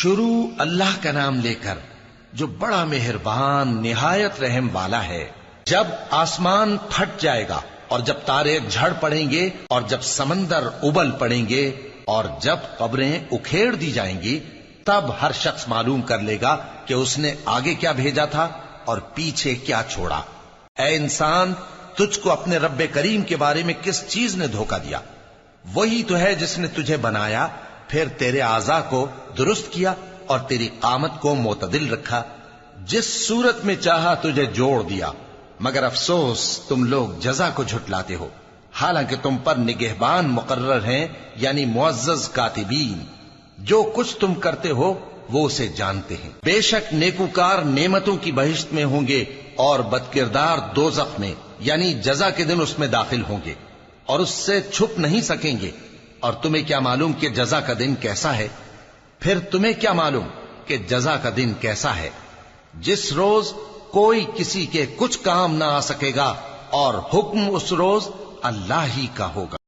شروع اللہ کا نام لے کر جو بڑا مہربان نہایت رحم والا ہے۔ جب آسمان پھٹ جائے گا اور جب تارے جھڑ پڑیں گے اور جب سمندر ابل پڑیں گے اور جب قبریں اکھیڑ دی جائیں گی، تب ہر شخص معلوم کر لے گا کہ اس نے آگے کیا بھیجا تھا اور پیچھے کیا چھوڑا۔ اے انسان، تجھ کو اپنے رب کریم کے بارے میں کس چیز نے دھوکہ دیا؟ وہی تو ہے جس نے تجھے بنایا، پھر تیرے اعضاء کو درست کیا اور تیری قامت کو معتدل رکھا، جس صورت میں چاہا تجھے جوڑ دیا۔ مگر افسوس تم لوگ جزا کو جھٹلاتے ہو، حالانکہ تم پر نگہبان مقرر ہیں، یعنی معزز کاتبین۔ جو کچھ تم کرتے ہو وہ اسے جانتے ہیں۔ بے شک نیکوکار نعمتوں کی بہشت میں ہوں گے اور بدکردار دوزخ میں، یعنی جزا کے دن اس میں داخل ہوں گے اور اس سے چھپ نہیں سکیں گے۔ اور تمہیں کیا معلوم کہ جزا کا دن کیسا ہے؟ پھر تمہیں کیا معلوم کہ جزا کا دن کیسا ہے؟ جس روز کوئی کسی کے کچھ کام نہ آ سکے گا اور حکم اس روز اللہ ہی کا ہوگا۔